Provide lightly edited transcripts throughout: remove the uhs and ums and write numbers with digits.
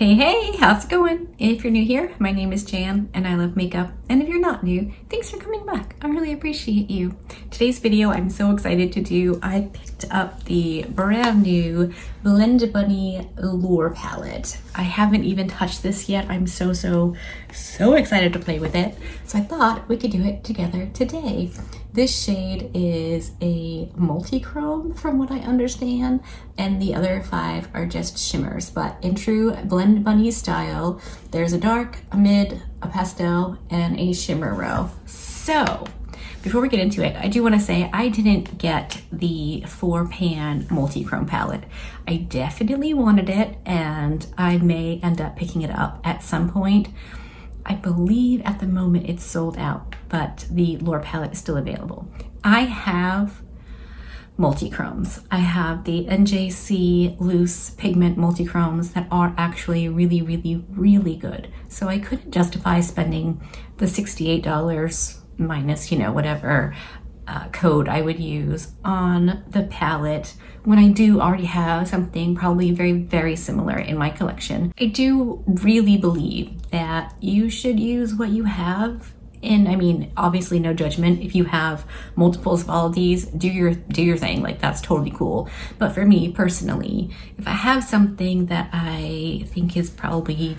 Hey, hey, how's it going? If you're new here, my name is Jan and I love makeup. And if you're not new, thanks for coming back. I really appreciate you. Today's video I'm so excited to do. I picked up the brand new Blend Bunny Lure palette. I haven't even touched this yet. I'm so excited to play with it. So I thought we could do it together today. This shade is a multi-chrome from what I understand, and the other 5 are just shimmers. But in true Blend Bunny style, there's a dark, a mid, a pastel, and a shimmer row. So before we get into it, I do want to say I didn't get the 4-pan multi-chrome palette. I definitely wanted it, and I may end up picking it up at some point. I believe at the moment it's sold out, but the Lure palette is still available. I have multi-chromes. I have the NJC loose pigment multi-chromes that are actually really good. So I couldn't justify spending the $68 minus, whatever code I would use on the palette when I do already have something probably very similar in my collection. I do really believe that you should use what you have. And I mean, obviously no judgment. If you have multiples of all of these, do your thing. Like, that's totally cool. But for me personally, if I have something that I think is probably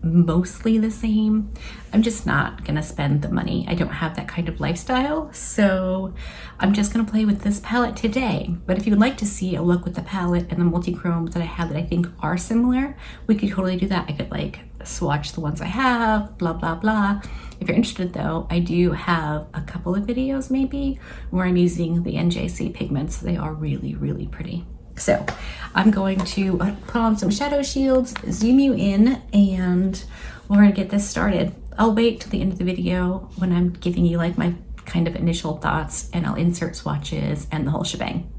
mostly the same, I'm just not gonna spend the money. I don't have that kind of lifestyle, so I'm just gonna play with this palette today. But if you would like to see a look with the palette and the multi-chromes that I have that I think are similar, we could totally do that. I could like swatch the ones I have, blah blah. If you're interested though, I do have a couple of videos maybe where I'm using the NJC pigments. They are really pretty. So I'm going to put on some shadow shields, zoom you in, and we're gonna get this started. I'll wait till the end of the video when I'm giving you like my kind of initial thoughts, and I'll insert swatches and the whole shebang.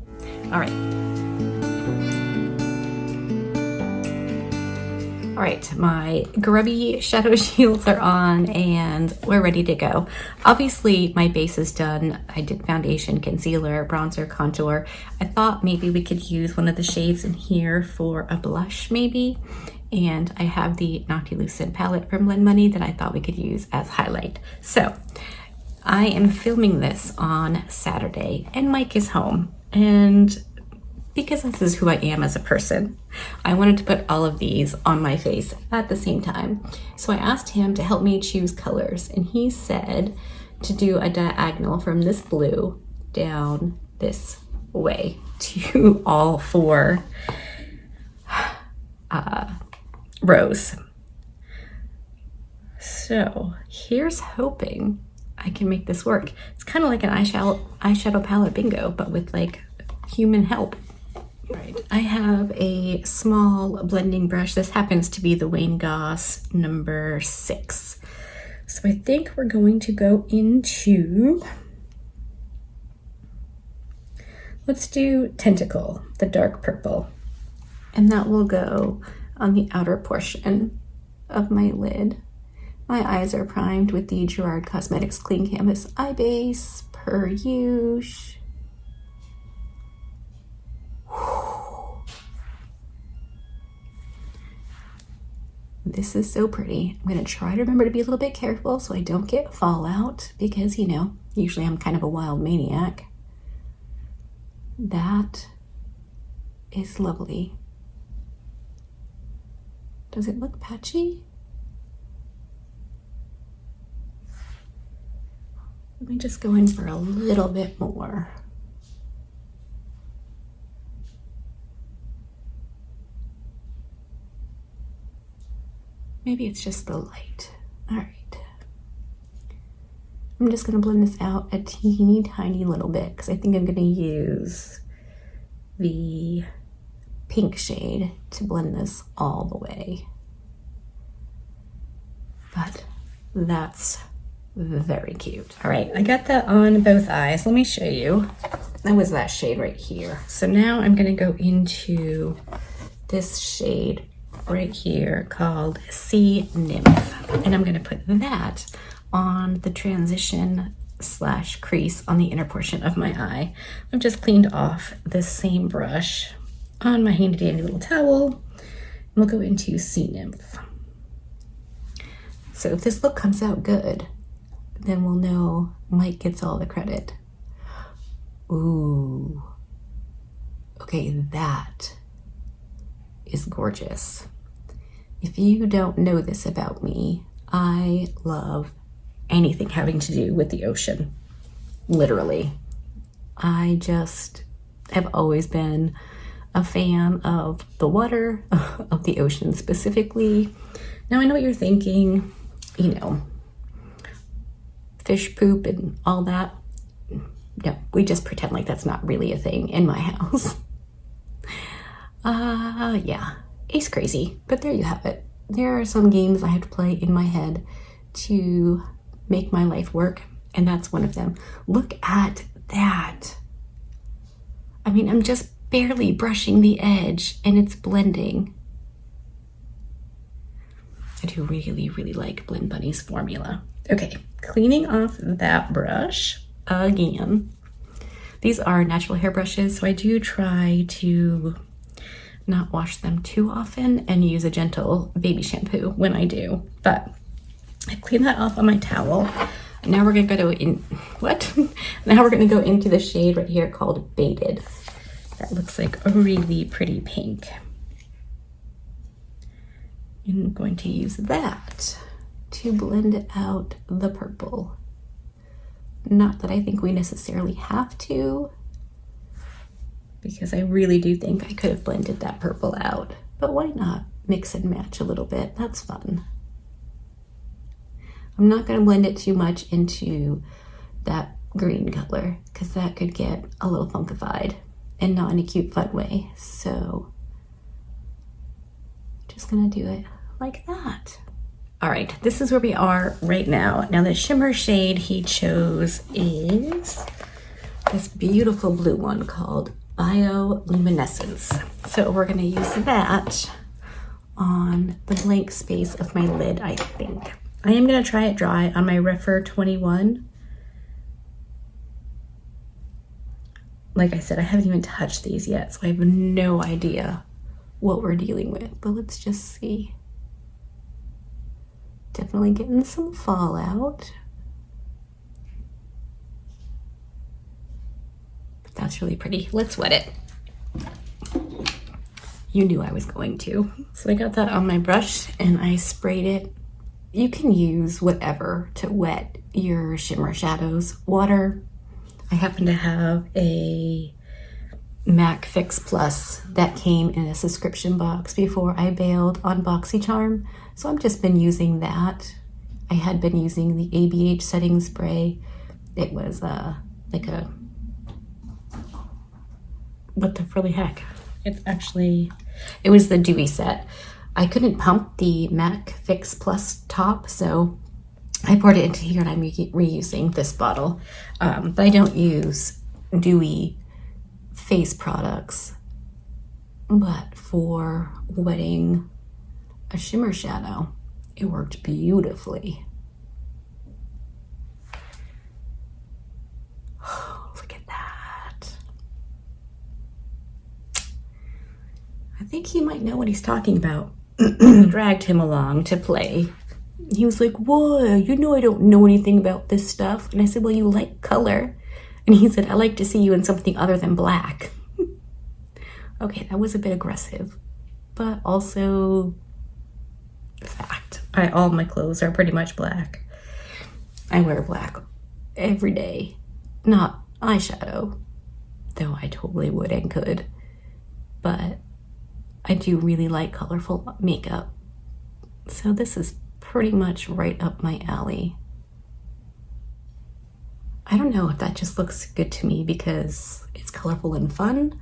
All right, my grubby shadow shields are on and we're ready to go. Obviously my base is done. I did foundation, concealer, bronzer, contour. I thought maybe we could use one of the shades in here for a blush maybe. And I have the Noctilucent palette from Blend Bunny that I thought we could use as highlight. So I am filming this on Saturday and Mike is home, and because this is who I am as a person, I wanted to put all of these on my face at the same time. So I asked him to help me choose colors, and he said to do a diagonal from this blue down this way to all 4 rows. So here's hoping I can make this work. It's kind of like an eyeshadow palette bingo, but with like human help. Right, I have a small blending brush. This happens to be the Wayne Goss number 6. So I think we're going to go into, let's do Tentacle, the dark purple. And that will go on the outer portion of my lid. My eyes are primed with the Gerard Cosmetics Clean Canvas Eye Base, per usual. This is so pretty. I'm gonna try to remember to be a little bit careful so I don't get fallout, because usually I'm kind of a wild maniac. That is lovely. Does it look patchy? Let me just go in for a little bit more. Maybe it's just the light. All right. I'm just gonna blend this out a teeny tiny little bit because I think I'm gonna use the pink shade to blend this all the way. But that's very cute. All right, I got that on both eyes. Let me show you. That was that shade right here. So now I'm gonna go into this shade right here called Sea Nymph, and I'm going to put that on the transition / crease on the inner portion of my eye. I've just cleaned off this same brush on my handy dandy little towel, we'll go into Sea Nymph. So if this look comes out good, then we'll know Mike gets all the credit. Ooh. Okay, that is gorgeous. If you don't know this about me, I love anything having to do with the ocean. Literally. I just have always been a fan of the water, of the ocean specifically. Now I know what you're thinking, you know, fish poop and all that. No, we just pretend like that's not really a thing in my house. Yeah, it's crazy, but there you have it. There are some games I have to play in my head to make my life work, and that's one of them. Look at that. I mean, I'm just barely brushing the edge and it's blending. I do really, really like Blend Bunny's formula. Okay, cleaning off that brush again. These are natural hair brushes, so I do try to not wash them too often and use a gentle baby shampoo when I do. But I clean that off on my towel. Now we're gonna go in, Now we're gonna go into the shade right here called Baited. That looks like a really pretty pink. I'm going to use that to blend out the purple. Not that I think we necessarily have to, because I really do think I could have blended that purple out, but why not mix and match a little bit? That's fun. I'm not going to blend it too much into that green color because that could get a little funkified and not in a cute fun way. So just going to do it like that. All right, this is where we are right now. Now the shimmer shade he chose is this beautiful blue one called Bioluminescence. So we're going to use that on the blank space of my lid, I think. I am going to try it dry on my Rephr 21. Like I said, I haven't even touched these yet, so I have no idea what we're dealing with. But let's just see. Definitely getting some fallout. But that's really pretty. Let's wet it. You knew I was going to. So I got that on my brush and I sprayed it. You can use whatever to wet your shimmer shadows. Water. I happen to have a MAC Fix Plus that came in a subscription box before I bailed on BoxyCharm. So I've just been using that. I had been using the ABH setting spray. It was like a, what the frilly heck? It's actually, it was the Dewy set. I couldn't pump the MAC Fix Plus top, so I poured it into here and I'm reusing this bottle. But I don't use dewy face products. But for wetting a shimmer shadow, it worked beautifully. Look at that. I think he might know what he's talking about. Dragged him along to play. He was like, "Whoa, you know I don't know anything about this stuff." And I said, "Well, you like color." And he said, "I like to see you in something other than black." Okay, that was a bit aggressive, but also fact. All my clothes are pretty much black. I wear black every day. Not eyeshadow, though I totally would and could. But I do really like colorful makeup. So this is pretty much right up my alley. I don't know if that just looks good to me because it's colorful and fun,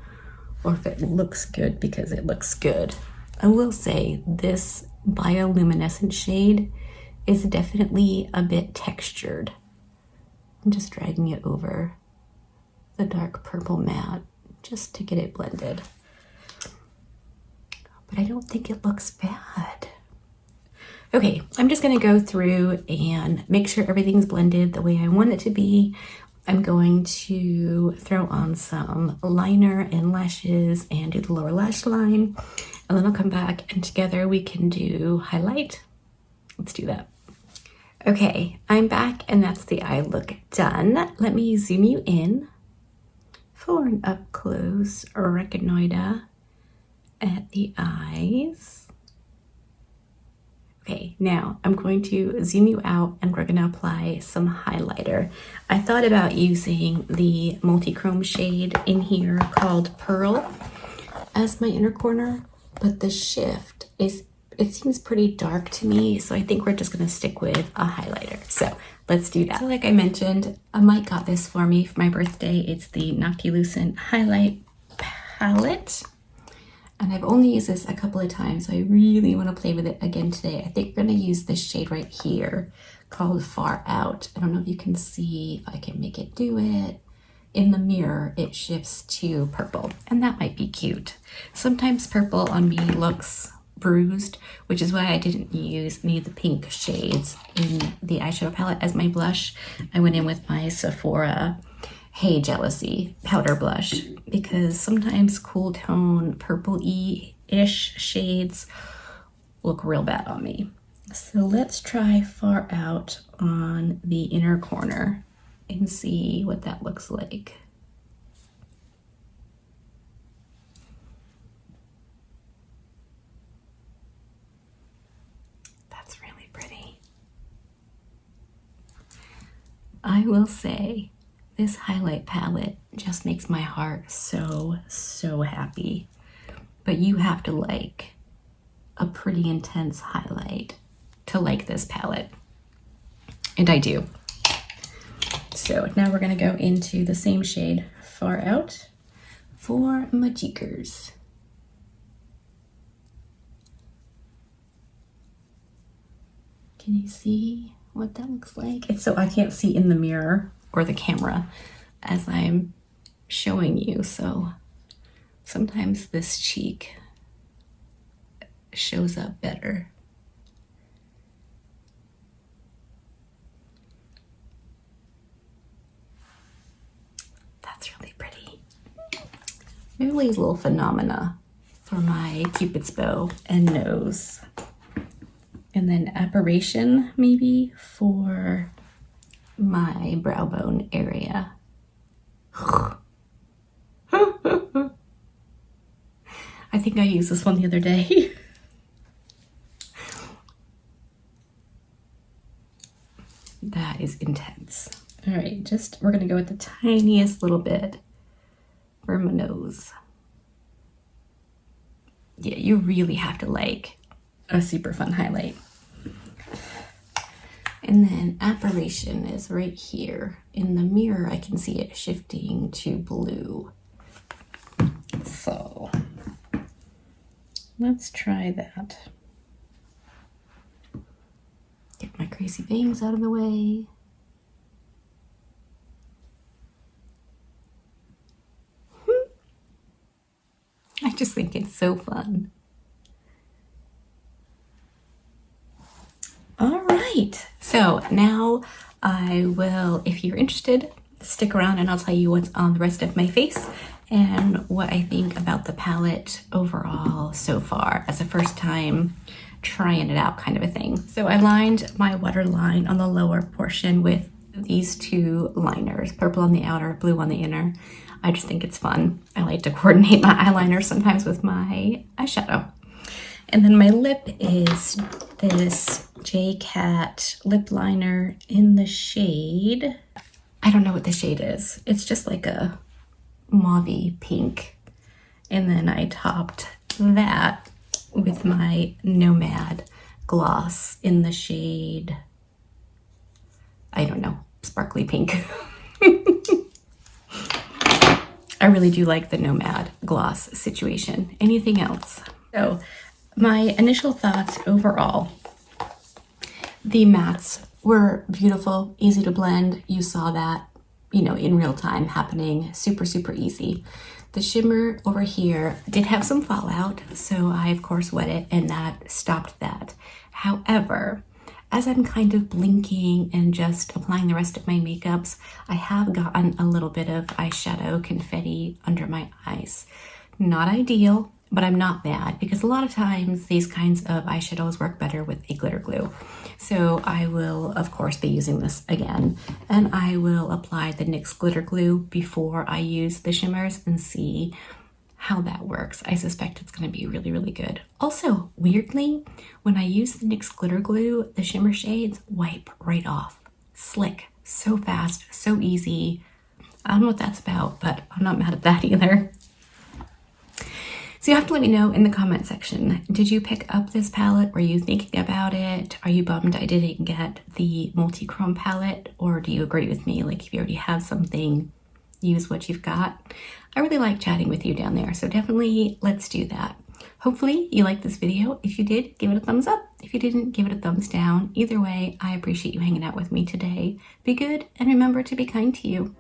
or if it looks good because it looks good. I will say this bioluminescent shade is definitely a bit textured. I'm just dragging it over the dark purple matte just to get it blended. But I don't think it looks bad. Okay, I'm just gonna go through and make sure everything's blended the way I want it to be. I'm going to throw on some liner and lashes and do the lower lash line. and then I'll come back and together we can do highlight. Let's do that. Okay, I'm back and that's the eye look done. Let me zoom you in for an up close retinoida at the eyes. Okay, now I'm going to zoom you out and we're gonna apply some highlighter. I thought about using the multi-chrome shade in here called Pearl as my inner corner, but the shift is, it seems pretty dark to me, so I think we're just gonna stick with a highlighter. So let's do that. So like I mentioned, Mike got this for me for my birthday. It's the Noctilucent Highlight Palette. And I've only used this a couple of times, so I really want to play with it again today. I think we're going to use this shade right here called Far Out. I don't know if you can see, if I can make it do it. In the mirror, it shifts to purple, and that might be cute. Sometimes purple on me looks bruised, which is why I didn't use any of the pink shades in the eyeshadow palette as my blush. I went in with my Sephora Hey Jealousy powder blush, because sometimes cool tone purple-y-ish shades look real bad on me. So let's try Far Out on the inner corner and see what that looks like. That's really pretty. I will say, this highlight palette just makes my heart so, so happy. But you have to like a pretty intense highlight to like this palette. And I do. So now we're gonna go into the same shade, Far Out, for my cheekers. Can you see what that looks like? It's so I can't see in the mirror or the camera as I'm showing you, so sometimes this cheek shows up better. That's really pretty. Maybe a little phenomena for my Cupid's bow and nose. And then Apparition maybe for my brow bone area. I think I used this one the other day. That is intense. All right, we're gonna go with the tiniest little bit for my nose. Yeah, you really have to like a super fun highlight. And then Apparition is right here. In the mirror, I can see it shifting to blue. So let's try that. Get my crazy bangs out of the way. I just think it's so fun. All right, so now I will, if you're interested, stick around and I'll tell you what's on the rest of my face and what I think about the palette overall so far as a first time trying it out kind of a thing. So I lined my waterline on the lower portion with these two liners, purple on the outer, blue on the inner. I just think it's fun. I like to coordinate my eyeliner sometimes with my eyeshadow. And then my lip is this J-Cat lip liner in the shade, I don't know what the shade is. It's just like a mauvey pink. And then I topped that with my Nomad gloss in the shade, I don't know, sparkly pink. I really do like the Nomad gloss situation. Anything else? So my initial thoughts overall, the mattes were beautiful, easy to blend. You saw that, you know, in real time happening, super, super easy. The shimmer over here did have some fallout, so I of course wet it and that stopped that. However, as I'm kind of blinking and just applying the rest of my makeups, I have gotten a little bit of eyeshadow confetti under my eyes. Not ideal, but I'm not bad because a lot of times these kinds of eyeshadows work better with a glitter glue. So I will, of course, be using this again, and I will apply the NYX glitter glue before I use the shimmers and see how that works. I suspect it's going to be really, really good. Also, weirdly, when I use the NYX glitter glue, the shimmer shades wipe right off. Slick, so fast, so easy. I don't know what that's about, but I'm not mad at that either. So you have to let me know in the comment section, did you pick up this palette? Were you thinking about it? Are you bummed I didn't get the multi-chrome palette? Or do you agree with me? Like if you already have something, use what you've got. I really like chatting with you down there, so definitely let's do that. Hopefully you liked this video. If you did, give it a thumbs up. If you didn't, give it a thumbs down. Either way, I appreciate you hanging out with me today. Be good and remember to be kind to you.